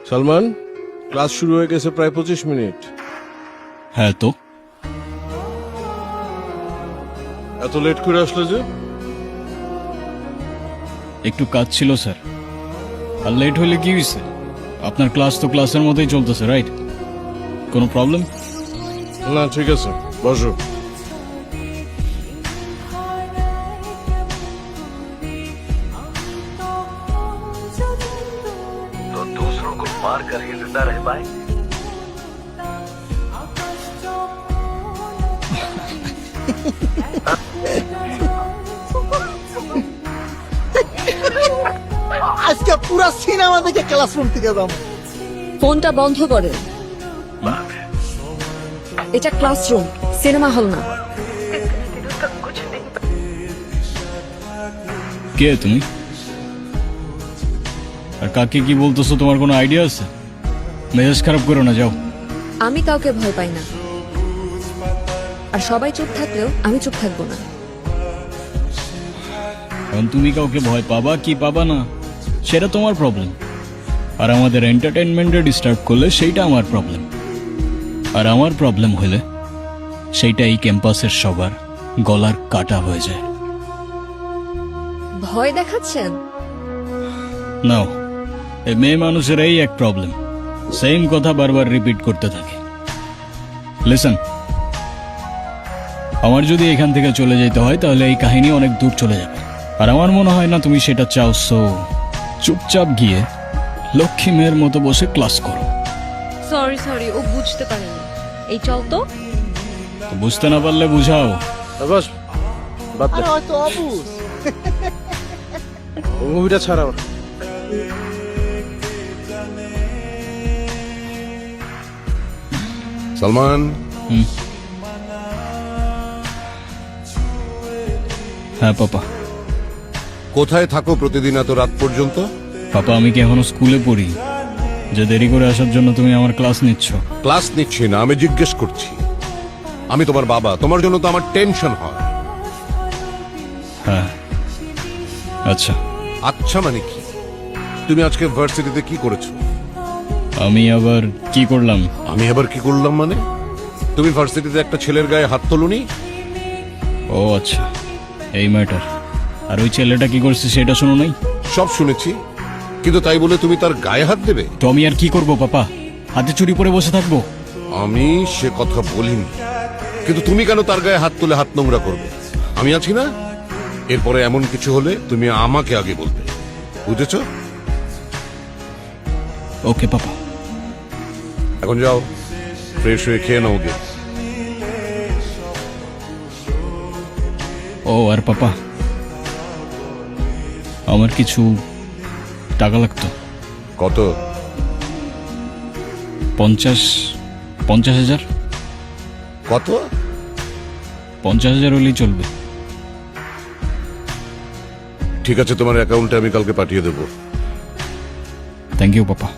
Salman, class শুরু হয়ে গেছে প্রায় 25 মিনিট। হ্যাঁ তো এত লেট করে আসলে যে? একটু কাজ ছিল স্যার। আর লেট হলে কি হয়েছে? আপনার ক্লাস তো ক্লাসের মধ্যেই চলতেছে, রাইট? কোনো প্রবলেম? না, ঠিক আছে, বসো। तो दूसरों को मार कर ही जिंदा रह पाए। আজকে পুরা সিনেমা দেখে ক্লাসরুম থেকে যাবো। ফোনটা বন্ধ করে। এটা ক্লাসরুম, সিনেমা হল না। কে তুমি? আর কাকে কি বলতেছো তোমার কোনো আইডিয়া আছে? মেজাজ খারাপ করো না, যাও। আমি কাউকে ভয় পাই না, আর সবাই চুপ থাকলেও আমি চুপ থাকবো না। কারণ তুমি কাউকে ভয় পাবা কি পাবা না সেটা তোমার প্রবলেম, আর আমাদের এন্টারটেনমেন্টে ডিস্টার্ব করলে সেইটা আমার প্রবলেম। আর আমার প্রবলেম হলে সেইটা এই ক্যাম্পাসের সবার গলার কাটা হয়ে যায়। ভয় দেখাচ্ছেন? নাও, এই মেয়ে মানুষের এই এক প্রবলেম, সেম কথা বারবার রিপিট করতে থাকে। লিসন, আমার যদি এখান থেকে চলে যেতে হয় তাহলে এই কাহিনী অনেক দূর চলে যাবে, আর আমার মনে হয় না তুমি সেটা চাও। সো চুপচাপ গিয়ে লক্ষ্মী মেয়ের মতো বসে ক্লাস করো। সরি, ও বুঝতে পারেনি। এই চল তো। তো বুঝতে না পারলে বুঝাও। বাস, বাদ দে। আরে হয়তো অবুঝ। ওই মুভিটা ছাড়া ওর। সালমান, হ্যাঁ পাপা। কোথায় থাকো প্রতিদিন এত রাত পর্যন্ত? পাপা, আমি কি এখনো স্কুলে পড়ি যে দেরি করে আসার জন্য তুমি আমার ক্লাস নিচ্ছ? ক্লাস নিচ্ছি না, আমি জিজ্ঞেস করছি। আমি তোমার বাবা, তোমার জন্য তো আমার টেনশন হয়। হ্যাঁ, আচ্ছা। আচ্ছা মানে কি? তুমি আজকে ভার্সিটিতে কি করেছো? আমি আবার কি করলাম? আমি আবার কি করলাম মানে? তুমি ভার্সিটিতে একটা ছেলের গায়ে হাত তোলনি? ও আচ্ছা, এই ম্যাটার। আর ওই ছেলেটা কি করছে সেটা শোনো নাই? সব শুনেছি, কিন্তু তাই বলে তুমি তার গায়ে হাত দেবে? তো আমি আর কি করব পাপা? হাতে চুরি পরে বসে থাকবো? আমি সে কথা বলিনি, কিন্তু তুমি কেন তার গায়ে হাত তুলে হাত নোংরা করবে? আমি আছি না? এরপরে এমন কিছু হলে তুমি আমাকে আগে বলবে, বুঝেছো? ওকে পাপা। এখন যাও, ফ্রেশ হয়ে খেয়ে নাও গে। ও আর পাপা, আমার কিছু টাকা লাগতো। কত? 50,000। কত? 50,000 হলেই চলবে। ঠিক আছে, তোমার অ্যাকাউন্টে আমি কালকে পাঠিয়ে দেবো। Thank you papa.